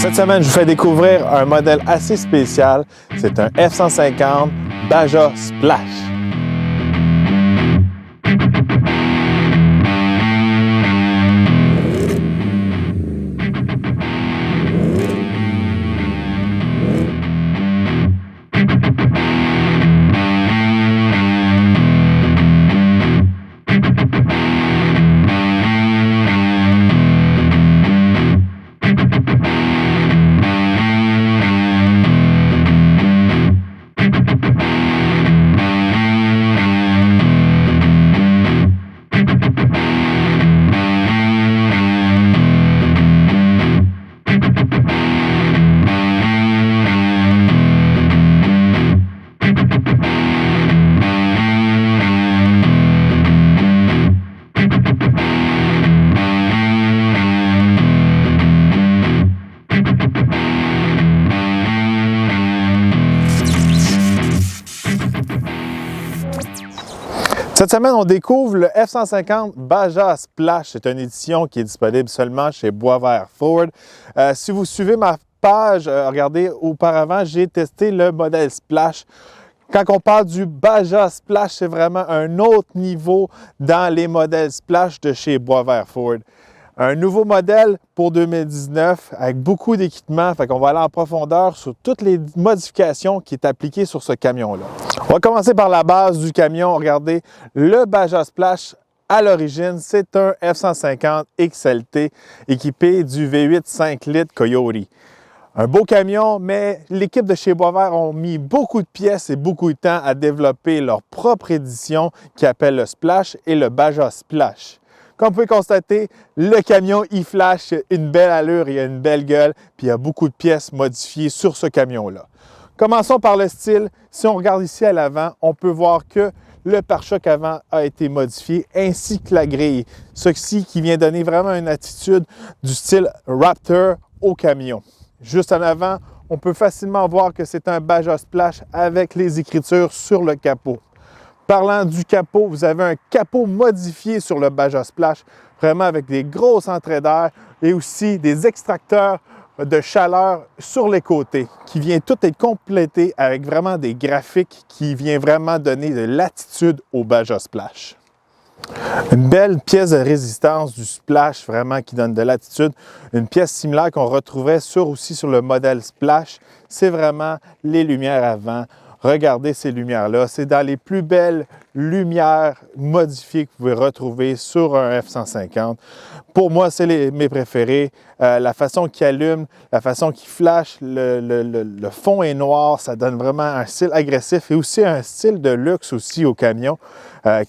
Cette semaine, je vous fais découvrir un modèle assez spécial. C'est un F-150 Baja Splash. Cette semaine, on découvre le F-150 Baja Splash. C'est une édition qui est disponible seulement chez Boisvert Ford. Si vous suivez ma page, regardez, auparavant, j'ai testé le modèle Splash. Quand on parle du Baja Splash, c'est vraiment un autre niveau dans les modèles Splash de chez Boisvert Ford. Un nouveau modèle pour 2019 avec beaucoup d'équipements. Fait qu'on va aller en profondeur sur toutes les modifications qui sont appliquées sur ce camion-là. On va commencer par la base du camion. Regardez, le Baja Splash, à l'origine, c'est un F-150 XLT équipé du V8 5 litres Coyote. Un beau camion, mais l'équipe de chez Boisvert ont mis beaucoup de pièces et beaucoup de temps à développer leur propre édition qui appelle le Splash et le Baja Splash. Comme vous pouvez constater, le camion, il flash, une belle allure, il a une belle gueule, puis il y a beaucoup de pièces modifiées sur ce camion-là. Commençons par le style. Si on regarde ici à l'avant, on peut voir que le pare-choc avant a été modifié, ainsi que la grille. Ceci qui vient donner vraiment une attitude du style Raptor au camion. Juste en avant, on peut facilement voir que c'est un Baja Splash avec les écritures sur le capot. Parlant du capot, vous avez un capot modifié sur le Baja Splash, vraiment avec des grosses entrées d'air et aussi des extracteurs de chaleur sur les côtés qui vient tout être complété avec vraiment des graphiques qui vient vraiment donner de l'attitude au Baja Splash. Une belle pièce de résistance du Splash vraiment qui donne de l'attitude. Une pièce similaire qu'on retrouvait aussi sur le modèle Splash, c'est vraiment les lumières avant. Regardez ces lumières-là, c'est dans les plus belles lumières modifiées que vous pouvez retrouver sur un F-150. Pour moi, c'est mes préférés. La façon qu'il allume, la façon qu'il flash, le fond est noir, ça donne vraiment un style agressif et aussi un style de luxe aussi au camion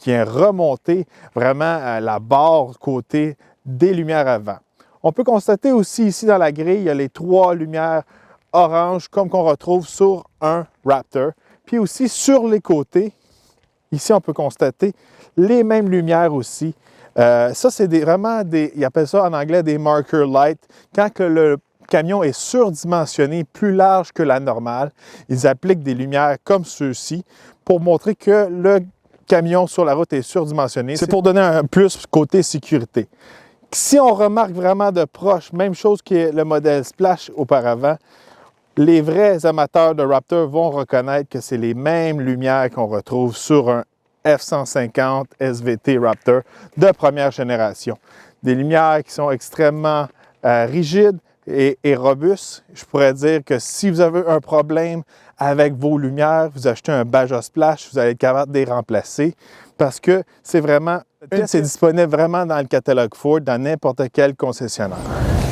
qui est remonté vraiment à la barre côté des lumières avant. On peut constater aussi ici dans la grille, il y a les trois lumières orange comme qu'on retrouve sur un Raptor. Puis aussi sur les côtés, ici on peut constater les mêmes lumières aussi. Ça c'est vraiment des, ils appellent ça en anglais des marker lights. Quand que le camion est surdimensionné, plus large que la normale, ils appliquent des lumières comme ceux-ci pour montrer que le camion sur la route est surdimensionné. C'est pour donner un plus côté sécurité. Si on remarque vraiment de proche, même chose que le modèle Splash auparavant, les vrais amateurs de Raptor vont reconnaître que c'est les mêmes lumières qu'on retrouve sur un F-150 SVT Raptor de première génération. Des lumières qui sont extrêmement rigides et robustes. Je pourrais dire que si vous avez un problème avec vos lumières, vous achetez un Baja Splash, vous allez être capable de les remplacer parce que c'est vraiment, c'est disponible vraiment dans le catalogue Ford, dans n'importe quel concessionnaire.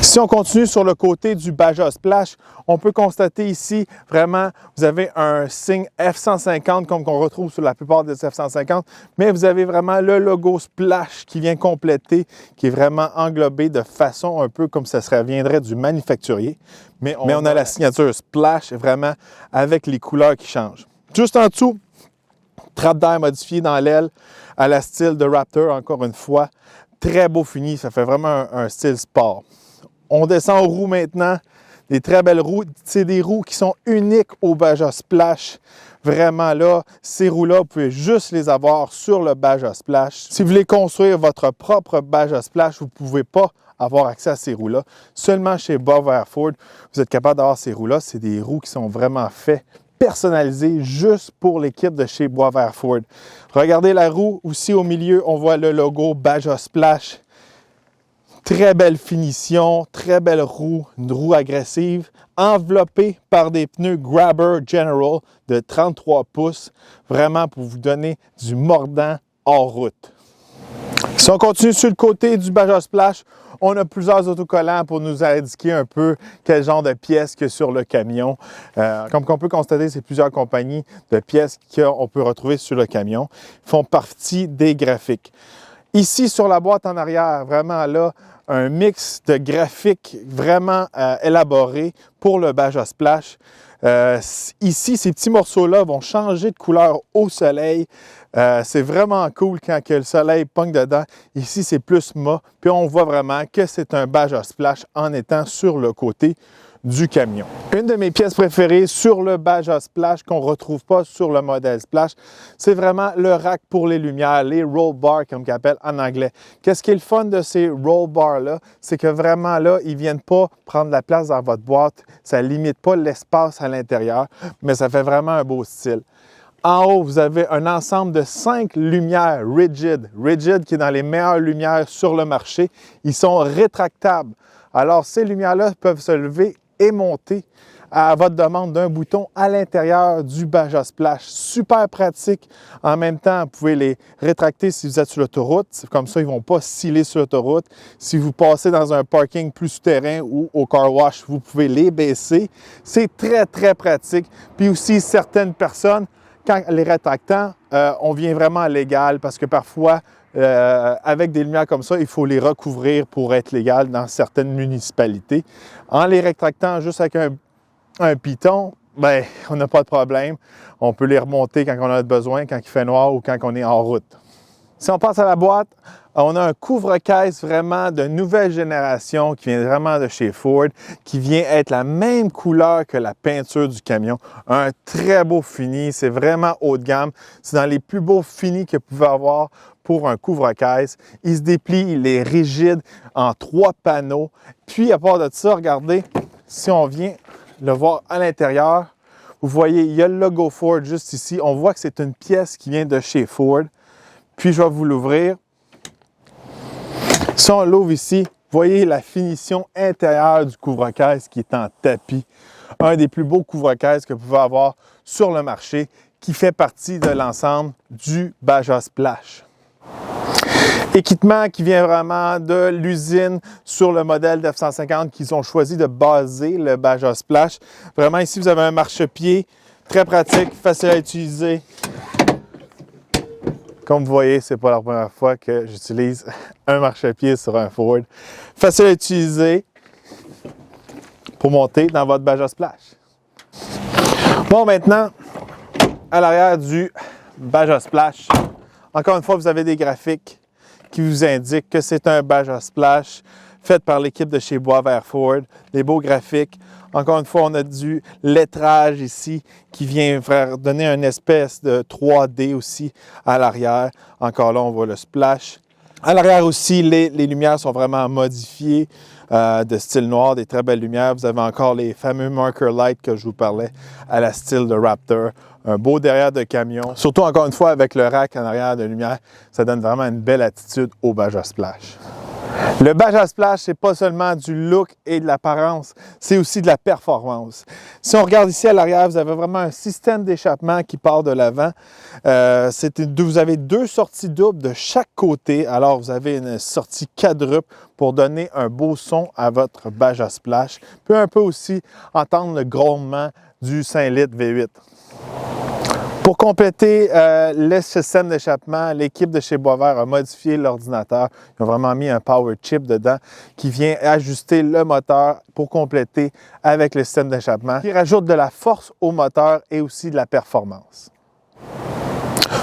Si on continue sur le côté du Baja Splash, on peut constater ici, vraiment, vous avez un signe F-150 comme qu'on retrouve sur la plupart des F-150, mais vous avez vraiment le logo Splash qui vient compléter, qui est vraiment englobé de façon un peu comme ça viendrait du manufacturier. Mais on a la signature Splash vraiment avec les couleurs qui changent. Juste en dessous, trappe d'air modifiée dans l'aile à la style de Raptor, encore une fois. Très beau fini, ça fait vraiment un style sport. On descend aux roues maintenant, des très belles roues. C'est des roues qui sont uniques au Baja Splash. Vraiment là, ces roues-là, vous pouvez juste les avoir sur le Baja Splash. Si vous voulez construire votre propre Baja Splash, vous ne pouvez pas avoir accès à ces roues-là. Seulement chez Boisvert Ford, vous êtes capable d'avoir ces roues-là. C'est des roues qui sont vraiment faites, personnalisées juste pour l'équipe de chez Boisvert Ford. Regardez la roue, aussi au milieu, on voit le logo Baja Splash. Très belle finition, très belle roue, une roue agressive, enveloppée par des pneus Grabber General de 33 pouces, vraiment pour vous donner du mordant hors route. Si on continue sur le côté du Baja Splash, on a plusieurs autocollants pour nous indiquer un peu quel genre de pièces qu'il y a sur le camion. Comme on peut constater, c'est plusieurs compagnies de pièces qu'on peut retrouver sur le camion font partie des graphiques. Ici, sur la boîte en arrière, vraiment là, un mix de graphiques vraiment élaborés pour le Baja Splash. Ici, ces petits morceaux-là vont changer de couleur au soleil. C'est vraiment cool quand le soleil pogne dedans. Ici, c'est plus mat. Puis on voit vraiment que c'est un Baja Splash en étant sur le côté du camion. Une de mes pièces préférées sur le Baja Splash qu'on ne retrouve pas sur le modèle Splash, c'est vraiment le rack pour les lumières, les roll bars comme ils appellent en anglais. Qu'est-ce qui est le fun de ces roll bars-là? C'est que vraiment là, ils ne viennent pas prendre la place dans votre boîte. Ça ne limite pas l'espace à l'intérieur, mais ça fait vraiment un beau style. En haut, vous avez un ensemble de 5 lumières Rigid. Rigid qui est dans les meilleures lumières sur le marché. Ils sont rétractables. Alors, ces lumières-là peuvent se lever et monter à votre demande d'un bouton à l'intérieur du Baja Splash. Super pratique. En même temps, vous pouvez les rétracter si vous êtes sur l'autoroute. Comme ça, ils ne vont pas sciller sur l'autoroute. Si vous passez dans un parking plus souterrain ou au car wash, vous pouvez les baisser. C'est très, très pratique. Puis aussi, certaines personnes, quand les rétractants, on vient vraiment à l'égal parce que parfois, avec des lumières comme ça, il faut les recouvrir pour être légal dans certaines municipalités. En les rétractant juste avec un piton, ben, on n'a pas de problème. On peut les remonter quand on a besoin, quand il fait noir ou quand on est en route. Si on passe à la boîte, on a un couvre-caisse vraiment de nouvelle génération qui vient vraiment de chez Ford, qui vient être la même couleur que la peinture du camion. Un très beau fini, c'est vraiment haut de gamme. C'est dans les plus beaux finis que vous pouvez avoir pour un couvre-caisse. Il se déplie, il est rigide en 3 panneaux. Puis à part de ça, regardez, si on vient le voir à l'intérieur, vous voyez, il y a le logo Ford juste ici. On voit que c'est une pièce qui vient de chez Ford. Puis je vais vous l'ouvrir. Si on l'ouvre ici, vous voyez la finition intérieure du couvre-caisse qui est en tapis. Un des plus beaux couvre-caisse que vous pouvez avoir sur le marché qui fait partie de l'ensemble du Baja Splash. Équipement qui vient vraiment de l'usine sur le modèle F-150 qu'ils ont choisi de baser le Baja Splash. Vraiment ici, vous avez un marchepied très pratique, facile à utiliser. Comme vous voyez, ce n'est pas la première fois que j'utilise un marchepied sur un Ford. Facile à utiliser pour monter dans votre Baja Splash. Bon, maintenant, à l'arrière du Baja Splash, encore une fois, vous avez des graphiques qui vous indiquent que c'est un Baja Splash fait par l'équipe de chez Boisvert Ford. Des beaux graphiques. Encore une fois, on a du lettrage ici qui vient donner une espèce de 3D aussi à l'arrière. Encore là, on voit le splash. À l'arrière aussi, les lumières sont vraiment modifiées de style noir, des très belles lumières. Vous avez encore les fameux marker lights que je vous parlais à la style de Raptor. Un beau derrière de camion. Surtout, encore une fois, avec le rack en arrière de lumière, ça donne vraiment une belle attitude au Baja Splash. Le Baja Splash, c'est pas seulement du look et de l'apparence, c'est aussi de la performance. Si on regarde ici à l'arrière, vous avez vraiment un système d'échappement qui part de l'avant. Vous avez 2 sorties doubles de chaque côté. Alors, vous avez une sortie quadruple pour donner un beau son à votre Baja Splash. Puis un peu aussi entendre le grondement du 5 litres V8. Pour compléter le système d'échappement, l'équipe de chez Boisvert a modifié l'ordinateur. Ils ont vraiment mis un power chip dedans qui vient ajuster le moteur pour compléter avec le système d'échappement, qui rajoute de la force au moteur et aussi de la performance.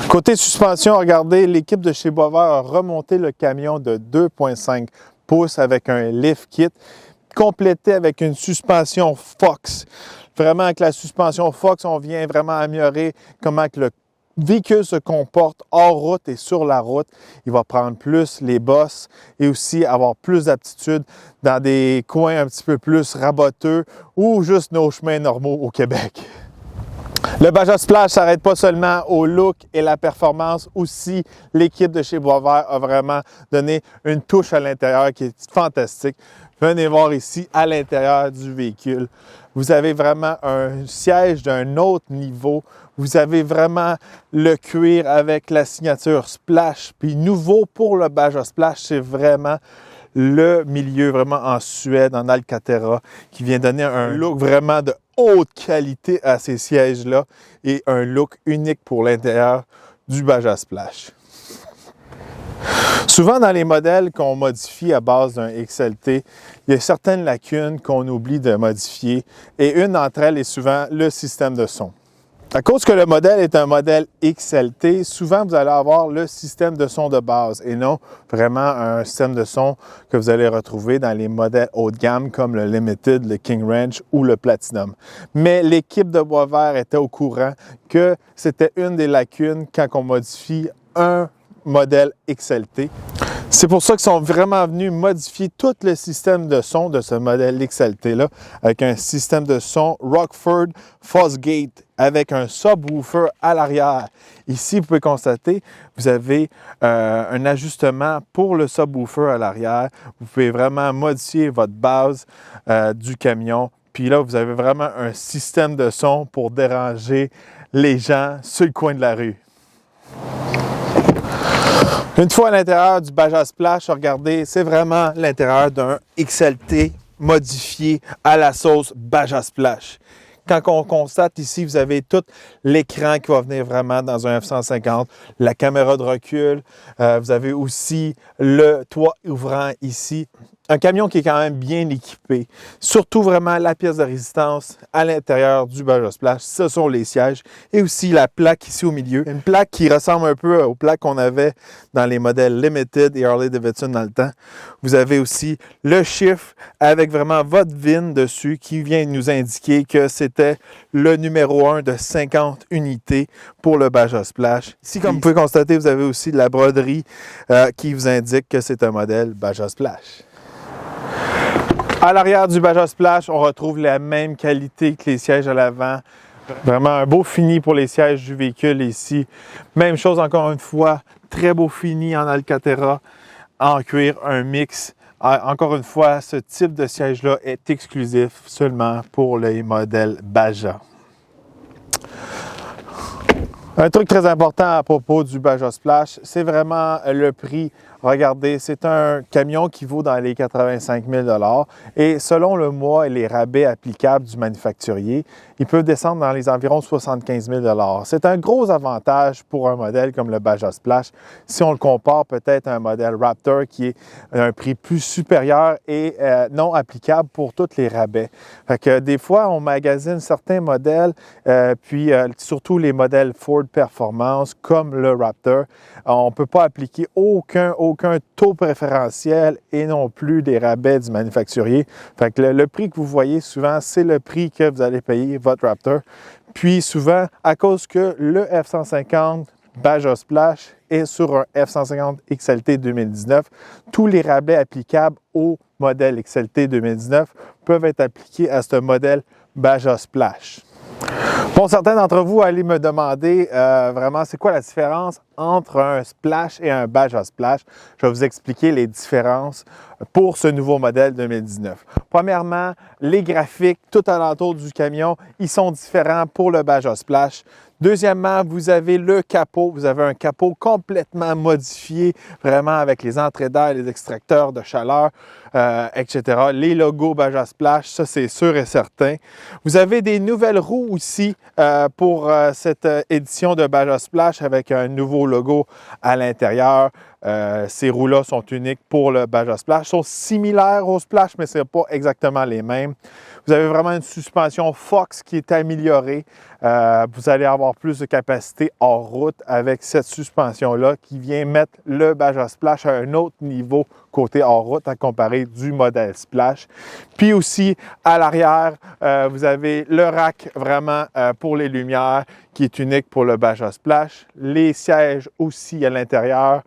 Côté suspension, regardez, l'équipe de chez Boisvert a remonté le camion de 2,5 pouces avec un lift kit, complété avec une suspension Fox. Vraiment, avec la suspension Fox, on vient vraiment améliorer comment que le véhicule se comporte hors route et sur la route, il va prendre plus les bosses et aussi avoir plus d'aptitude dans des coins un petit peu plus raboteux ou juste nos chemins normaux au Québec. Le Baja Splash ne s'arrête pas seulement au look et la performance, aussi l'équipe de chez Boisvert a vraiment donné une touche à l'intérieur qui est fantastique. Venez voir ici à l'intérieur du véhicule. Vous avez vraiment un siège d'un autre niveau. Vous avez vraiment le cuir avec la signature Splash. Puis nouveau pour le Baja Splash, c'est vraiment le milieu vraiment en Suède, en Alcantara, qui vient donner un look vraiment de haute qualité à ces sièges-là et un look unique pour l'intérieur du Baja Splash. Souvent, dans les modèles qu'on modifie à base d'un XLT, il y a certaines lacunes qu'on oublie de modifier et une d'entre elles est souvent le système de son. À cause que le modèle est un modèle XLT, souvent vous allez avoir le système de son de base et non vraiment un système de son que vous allez retrouver dans les modèles haut de gamme comme le Limited, le King Ranch ou le Platinum. Mais l'équipe de Boisvert était au courant que c'était une des lacunes quand on modifie un modèle XLT. C'est pour ça qu'ils sont vraiment venus modifier tout le système de son de ce modèle XLT-là avec un système de son Rockford Fosgate avec un subwoofer à l'arrière. Ici, vous pouvez constater, vous avez un ajustement pour le subwoofer à l'arrière. Vous pouvez vraiment modifier votre base du camion. Puis là, vous avez vraiment un système de son pour déranger les gens sur le coin de la rue. Une fois à l'intérieur du Baja Splash, regardez, c'est vraiment l'intérieur d'un XLT modifié à la sauce Baja Splash. Quand on constate ici, vous avez tout l'écran qui va venir vraiment dans un F-150, la caméra de recul, vous avez aussi le toit ouvrant ici. Un camion qui est quand même bien équipé. Surtout vraiment la pièce de résistance à l'intérieur du Baja Splash, ce sont les sièges et aussi la plaque ici au milieu. Une plaque qui ressemble un peu aux plaques qu'on avait dans les modèles Limited et Harley-Davidson dans le temps. Vous avez aussi le chiffre avec vraiment votre VIN dessus qui vient nous indiquer que c'était le numéro 1 de 50 unités pour le Baja Splash. Ici, comme vous pouvez constater, vous avez aussi de la broderie qui vous indique que c'est un modèle Baja Splash. À l'arrière du Baja Splash, on retrouve la même qualité que les sièges à l'avant. Vraiment un beau fini pour les sièges du véhicule ici. Même chose encore une fois, très beau fini en Alcantara, en cuir, un mix. Encore une fois, ce type de siège-là est exclusif seulement pour les modèles Baja. Un truc très important à propos du Baja Splash, c'est vraiment le prix. Regardez, c'est un camion qui vaut dans les 85 000 $ et selon le mois et les rabais applicables du manufacturier, il peut descendre dans les environs 75 000 $. C'est un gros avantage pour un modèle comme le Baja Splash si on le compare peut-être à un modèle Raptor qui est un prix plus supérieur et non applicable pour tous les rabais. Fait que des fois, on magasine certains modèles, puis surtout les modèles Ford Performance comme le Raptor, on ne peut pas appliquer aucun taux préférentiel et non plus des rabais du manufacturier. Fait que le prix que vous voyez souvent, c'est le prix que vous allez payer votre Raptor. Puis souvent, à cause que le F-150 Baja Splash est sur un F-150 XLT 2019, tous les rabais applicables au modèle XLT 2019 peuvent être appliqués à ce modèle Baja Splash. Pour certains d'entre vous, allez me demander vraiment c'est quoi la différence entre un Splash et un Baja Splash. Je vais vous expliquer les différences pour ce nouveau modèle 2019. Premièrement, les graphiques tout alentour du camion, ils sont différents pour le Baja Splash. Deuxièmement, vous avez le capot. Vous avez un capot complètement modifié, vraiment avec les entrées d'air, les extracteurs de chaleur, etc. Les logos Baja Splash, ça c'est sûr et certain. Vous avez des nouvelles roues aussi pour cette édition de Baja Splash avec un nouveau logo à l'intérieur. Ces roues-là sont uniques pour le Baja Splash. Ils sont similaires au Splash, mais ce n'est pas exactement les mêmes. Vous avez vraiment une suspension Fox qui est améliorée Vous allez avoir plus de capacité hors route avec cette suspension-là qui vient mettre le Baja Splash à un autre niveau côté hors route à comparer du modèle Splash. Puis aussi, à l'arrière, vous avez le rack vraiment pour les lumières qui est unique pour le Baja Splash. Les sièges aussi à l'intérieur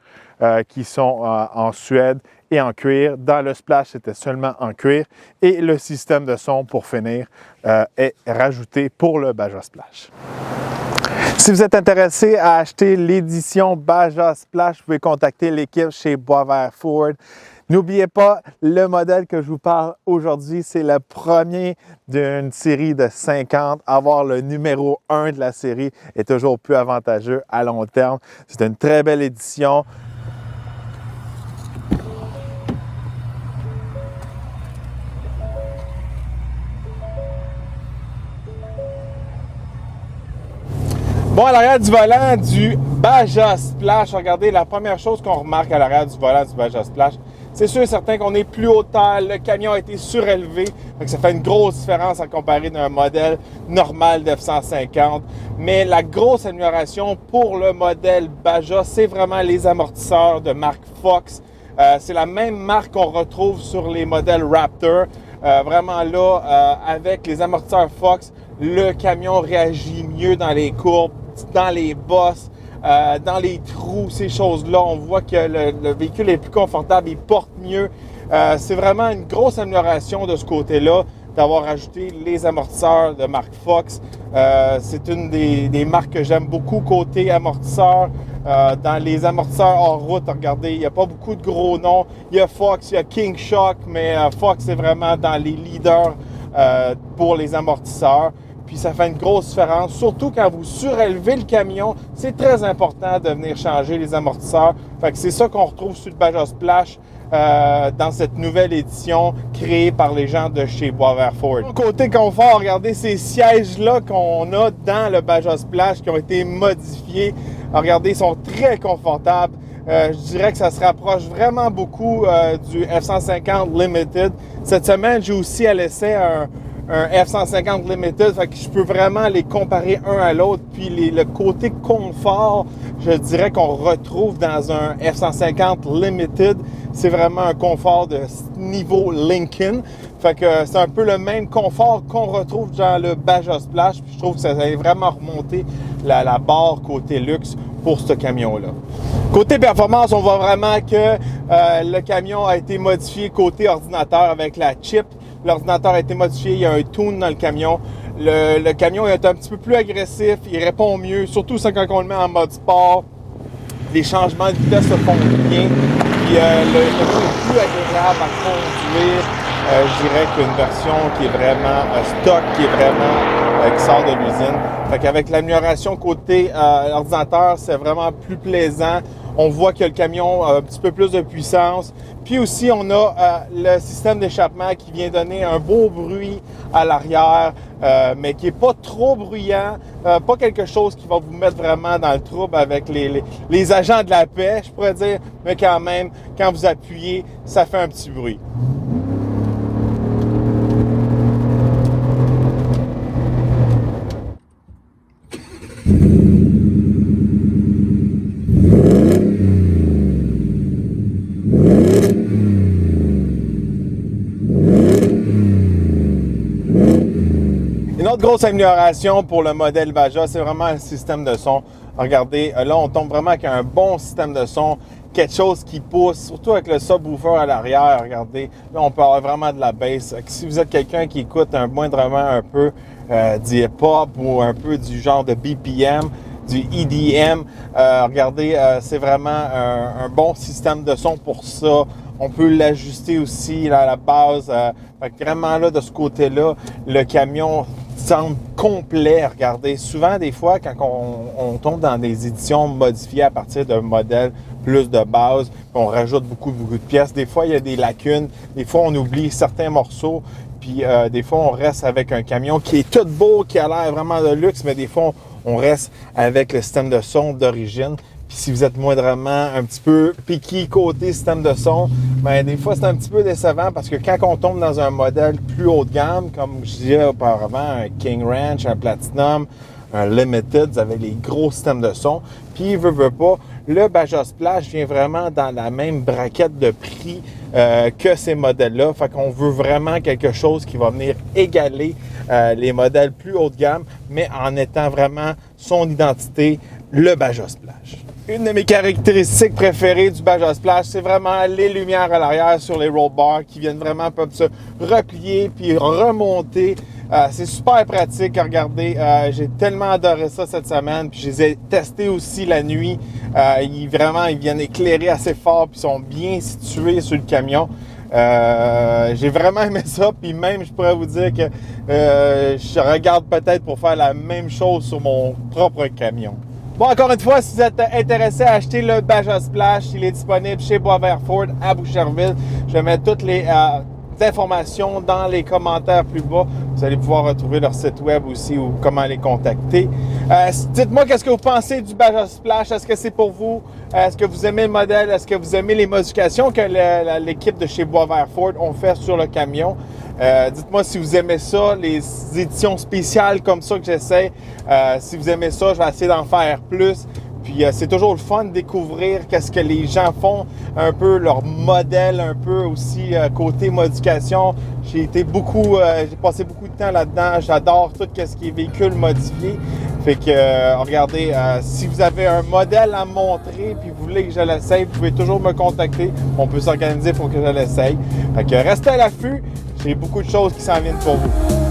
qui sont en Suède et en cuir. Dans le Splash, c'était seulement en cuir. Et le système de son, pour finir, est rajouté pour le Baja Splash. Si vous êtes intéressé à acheter l'édition Baja Splash, vous pouvez contacter l'équipe chez Boisvert Ford. N'oubliez pas, le modèle que je vous parle aujourd'hui, c'est le premier d'une série de 50. Avoir le numéro 1 de la série est toujours plus avantageux à long terme. C'est une très belle édition. Bon, à l'arrière du volant du Baja Splash, regardez, la première chose qu'on remarque à l'arrière du volant du Baja Splash, c'est sûr et certain qu'on est plus hauteur, le camion a été surélevé, donc ça fait une grosse différence à comparer d'un modèle normal de F-150. Mais la grosse amélioration pour le modèle Baja, c'est vraiment les amortisseurs de marque Fox. C'est la même marque qu'on retrouve sur les modèles Raptor. Vraiment là, avec les amortisseurs Fox, le camion réagit mieux dans les courbes, dans les bosses, dans les trous, ces choses-là. On voit que le véhicule est plus confortable, il porte mieux. C'est vraiment une grosse amélioration de ce côté-là d'avoir ajouté les amortisseurs de marque Fox. C'est une des marques que j'aime beaucoup côté amortisseur. Dans les amortisseurs hors route, regardez, il n'y a pas beaucoup de gros noms. Il y a Fox, il y a King Shock, mais Fox est vraiment dans les leaders pour les amortisseurs. Puis ça fait une grosse différence, surtout quand vous surélevez le camion. C'est très important de venir changer les amortisseurs. Fait que c'est ça qu'on retrouve sur le Baja Splash dans cette nouvelle édition créée par les gens de chez Boisvert Ford. Côté confort, regardez ces sièges-là qu'on a dans le Baja Splash qui ont été modifiés. Regardez, ils sont très confortables. Je dirais que ça se rapproche vraiment beaucoup du F-150 Limited. Cette semaine, j'ai aussi à l'essai un F-150 Limited, fait que je peux vraiment les comparer un à l'autre. Puis le côté confort, je dirais qu'on retrouve dans un F-150 Limited. C'est vraiment un confort de niveau Lincoln. Fait que c'est un peu le même confort qu'on retrouve dans le Baja Splash. Puis je trouve que ça a vraiment remonté la barre côté luxe pour ce camion-là. Côté performance, on voit vraiment que le camion a été modifié côté ordinateur avec la chip. L'ordinateur a été modifié, il y a un tune dans le camion. Le camion est un petit peu plus agressif, il répond mieux, surtout quand on le met en mode sport. Les changements de vitesse se font bien. Puis le camion est plus agréable à conduire, je dirais, qu'une version qui est vraiment stock, qui est vraiment qui sort de l'usine. Fait qu'avec l'amélioration côté ordinateur, c'est vraiment plus plaisant. On voit que le camion a un petit peu plus de puissance. Puis aussi, on a le système d'échappement qui vient donner un beau bruit à l'arrière, mais qui n'est pas trop bruyant, pas quelque chose qui va vous mettre vraiment dans le trouble avec les agents de la paix, je pourrais dire, mais quand même, quand vous appuyez, ça fait un petit bruit. Une autre grosse amélioration pour le modèle Baja, c'est vraiment le système de son. Regardez, là, on tombe vraiment avec un bon système de son, quelque chose qui pousse, surtout avec le subwoofer à l'arrière. Regardez, là, on peut avoir vraiment de la bass. Si vous êtes quelqu'un qui écoute moindrement un peu du hip-hop ou un peu du genre de BPM, du EDM, regardez, c'est vraiment un bon système de son pour ça. On peut l'ajuster aussi à la base. Fait que vraiment là, de ce côté-là, le camion semble complet. Regardez, souvent des fois, quand on tombe dans des éditions modifiées à partir d'un modèle plus de base, on rajoute beaucoup de pièces. Des fois, il y a des lacunes. Des fois, on oublie certains morceaux. Puis des fois, on reste avec un camion qui est tout beau, qui a l'air vraiment de luxe, mais des fois, on reste avec le système de son d'origine. Puis si vous êtes moindrement un petit peu picky côté système de son, bien des fois c'est un petit peu décevant parce que quand on tombe dans un modèle plus haut de gamme, comme je disais auparavant, un King Ranch, un Platinum, un Limited, vous avez les gros systèmes de son. Puis, veut pas, le Baja Splash vient vraiment dans la même braquette de prix que ces modèles-là. Fait qu'on veut vraiment quelque chose qui va venir égaler les modèles plus haut de gamme, mais en étant vraiment son identité, le Baja Splash. Une de mes caractéristiques préférées du Baja Splash, c'est vraiment les lumières à l'arrière sur les roll bars qui viennent vraiment peuvent se replier puis remonter. C'est super pratique à regarder. J'ai tellement adoré ça cette semaine. Puis je les ai testés aussi la nuit. Ils viennent éclairer assez fort puis sont bien situés sur le camion. J'ai vraiment aimé ça. Puis même, je pourrais vous dire que je regarde peut-être pour faire la même chose sur mon propre camion. Bon, encore une fois, si vous êtes intéressé à acheter le Baja Splash, il est disponible chez Boisvert Ford à Boucherville. Je vais mettre toutes les informations dans les commentaires plus bas. Vous allez pouvoir retrouver leur site web aussi ou comment les contacter. Dites-moi qu'est-ce que vous pensez du Baja Splash. Est-ce que c'est pour vous? Est-ce que vous aimez le modèle? Est-ce que vous aimez les modifications que l'équipe de chez Boisvert Ford ont fait sur le camion? Dites-moi si vous aimez ça, les éditions spéciales comme ça que j'essaie. Si vous aimez ça, je vais essayer d'en faire plus. Puis c'est toujours le fun de découvrir qu'est-ce que les gens font, un peu leur modèle, un peu aussi côté modification. J'ai passé beaucoup de temps là-dedans. J'adore tout ce qui est véhicule modifié. Fait que, regardez, si vous avez un modèle à me montrer puis vous voulez que je l'essaye, vous pouvez toujours me contacter. On peut s'organiser pour que je l'essaye. Fait que restez à l'affût. J'ai beaucoup de choses qui s'en viennent pour vous.